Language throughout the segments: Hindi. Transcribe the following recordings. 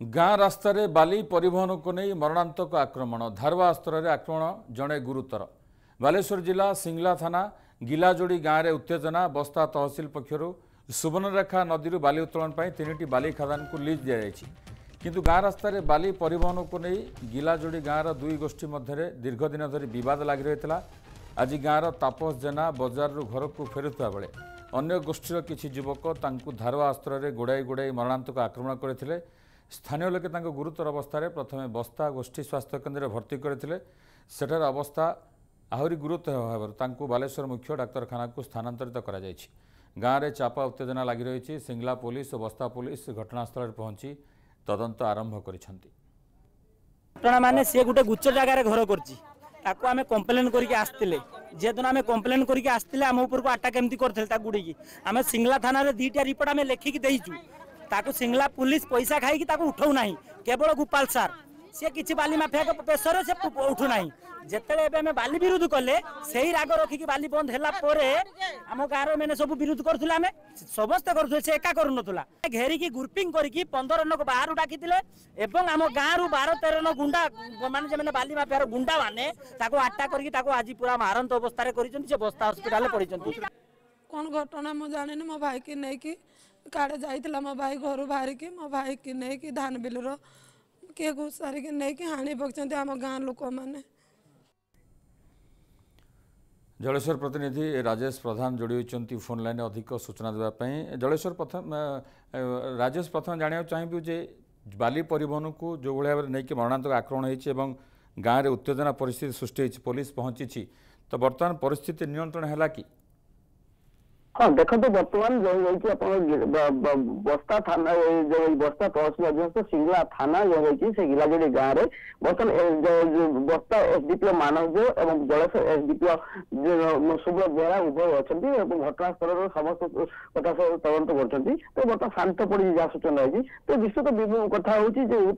गाँ रास्त बाली परिवहन को नहीं मरणांतक आक्रमण धारवा अस्त्र आक्रमण जड़े गुरुतर बालेश्वर जिला सिंगला थाना गिलाजोड़ी गाँव में उत्तेजना बस्ता तहसिल पक्षर सुवर्णरेखा नदी बाली उत्तोलन तीन बाली खादान को लीज दि जाएगी किंतु गाँ रास्त बाली परिवहन को नहीं गिलाजोड़ी गाँव दुई गोष्ठी मध्य दीर्घ दिन धरी बद लग रही है। आज गाँव तापस जेना बजार घर को फेरुवा बेले अन्य गोष्ठीर किसी युवक धारवा अस्त्र गोड़ाई गोड़ाई मरणांतक आक्रमण करते स्थानीय लोके गुरुतर अवस्था प्रथम बस्ता गोष्ठी स्वास्थ्य केन्द्र भर्ती करते सेठार अवस्था आहरी गुरुतर होबार बालेश्वर मुख्य डाक्तखाना को स्थानांतरित कर गाँव में चापा उत्तेजना लगी रही। सिंगला पुलिस और बस्ता पुलिस घटनास्थल पहुंची तदंत आरंभ कर माने सी गोटे गुच्छ जगार घर कर आम कम्प्लेन करके आसते जेहेतु आम कम्प्लेन करके आसते आम उपरको आटाक एमती करते गुड़े आम सिंगला थाना दुईटा रिपोर्ट आम लिखिकी देचु ताकू सिंगला पुलिस पैसा खाई उठाऊ ना केवल गोपाल सार सी किसी बाली माफिया प्रेसर से उठू ना जिते बाली विरोध कले से ही राग रखिकी बाली बंद है आम गाँव मैंने सब विरोध करूँ समस्ते करूँ से एका करूँ घेरिकी ग्रुपिंग करके 15 जन बाहर डाकी आम गाँव 12-13 जन गुंडा माने बाली माफियार गुंडा मैंने आटा करके आज पूरा मारंत अवस्था कर बस्ता हस्पिटाल पड़ी कौन घटना मुझे जानी मो भाई की नहीं कि काड़े जाइला मो भाई घर बाहर की मो भाई की नहीं कि धान बिलर किए घुसारी की नहीं कि हानि पकड़ आम गाँव लोक मैंने। जलेश्वर प्रतिनिधि राजेश प्रधान जोड़ी होती फोन लाइन अधिक सूचना देवाई। जलेश्वर प्रथम राजेश प्रथम जाना चाहिए जे बाली परिवहन को जो भाव में नहीं मरणांतक आक्रमण होती गाँव में उत्तेजना परिस्थिति सृष्टि पुलिस पहुंची तो बर्तमान परिस्थिति नियंत्रण है कि हाँ देखो बर्तमान जो बस्ता थाना जो बस्ता तहसिल अध्यक्ष सिंगला थाना जो से गिलाजोड़ी गाँव में बर्तमान जो बस्ता एसडीपीओ मानव और जलेश्वर एसडीपीओ सुब्रत बेहरा उभय अच्छा घटनास्थल समस्त कथा सब तदंत कर बर्तमान शांत पड़ी जहाँ सूचना रही तो विस्तृत कथा हूँ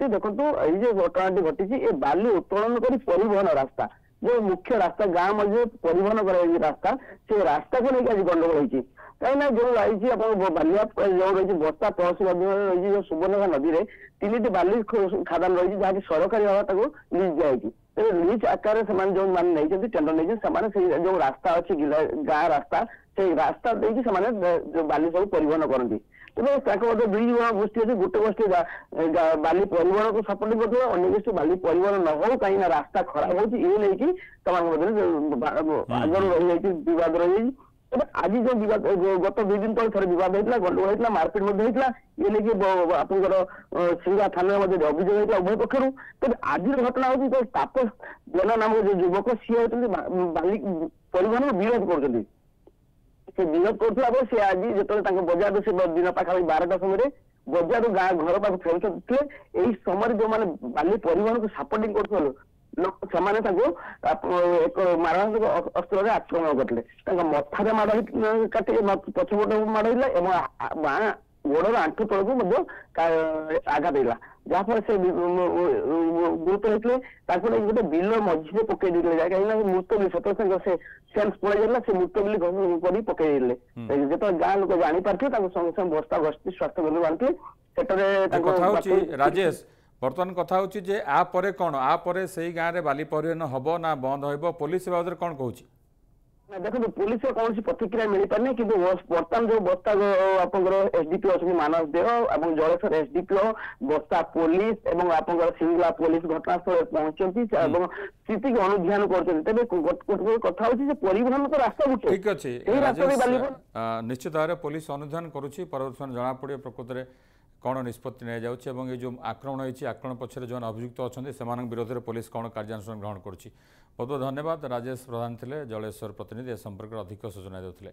देखो ये घटना घटी बाली उत्तोलन कर परिवहन रास्ता जो मुख्य रास्ता गाँव मध्य परिवहन कर रास्ता से रास्ता को लेकिन आज गंडगोल होती कहीं जो रही बालिया जो रही बस्ता तहसिल रही जो सुवर्णरेखा नदी में 3टी बाली खादान रही जहाँकि सरकारी भाव लीज दिखाई तेज लीज आकार से जो मैंने टेंडर नहीं जो रास्ता अच्छी गाँ रास्ता से रास्ता देखिए जो बाली सब परिवहन करती तेज दुई गोष्ठी अच्छे गोटे गोष्ठी बाली परिवहन को सपोर्ट कर अन्य गोष्ठी बाली परिवहन न हो कहीं रास्ता खराब हो आगर रही बद रही आज जो विवाद गत 2 दिन तक थे बद होता गंडगोल होता मारपिट होता ये लेकिन आपंकर सिंगा थाना अभियोग होता उभय पक्षर तेज आज घटना हूँ तो तापस जेना नामक जो युवक सी होती बाली परिवहन विरोध कर विरोध करुला सी आज जो बजार से दिन पाखापाखि 12टा समय बजार गाँव घर पाक फेरुते यही समय जो मैंने बाली परिवहन को सपोर्टिंग कर एक मारणांतक अस्त्र आक्रमण करते मथारे माड़ काटे पछपट माड़ होता गोड़र आंठू तौक आघात होगा जहाँफल से गुरुतर होते गोटे बिल मझे पकई कहीं मृत बिल सतर्क से सेन्स पड़ा से मृत बिल पकई जो गाँ लोग जापारे संगे संगे बस्ता गोष्ठी स्वास्थ्य केन्द्र राजेश बर्तमान कथा होची जे आ परे कौन आ परे से गाँव में बाली परिवहन हम ना बंद हो पुलिस बाबद कौन कहूँ देखो पुलिस कौन प्रतिक्रिया मिल पारे कि बर्तमान जो बस्ता आपंकर एसडीपीओ अच्छे मानस देव और जलेश्वर एसडीपीओ बस्ता पुलिस और आपंकर सिंगला पुलिस घटनास्थल पहुंचती स्थिति की अनुध्यान कर कथा होची परिवहन तो रास्ता गोटे ठीक अच्छे निश्चित भाव में पुलिस अनुध्यान करुच्ची परवर्त समय जना पड़े प्रकृत में कौन निष्पत्ति नहीं जाऊँगी और ये जो आक्रमण होती आक्रमण पक्षर जो अभियुक्त अच्छा से विरोध में पुलिस कौन कार्यानुष्ठान ग्रहण करुच्ची बहुत बहुत धन्यवाद राजेश प्रधान थे जलेश्वर प्रतिनिधि ए संपर्क अधिक सूचना देते।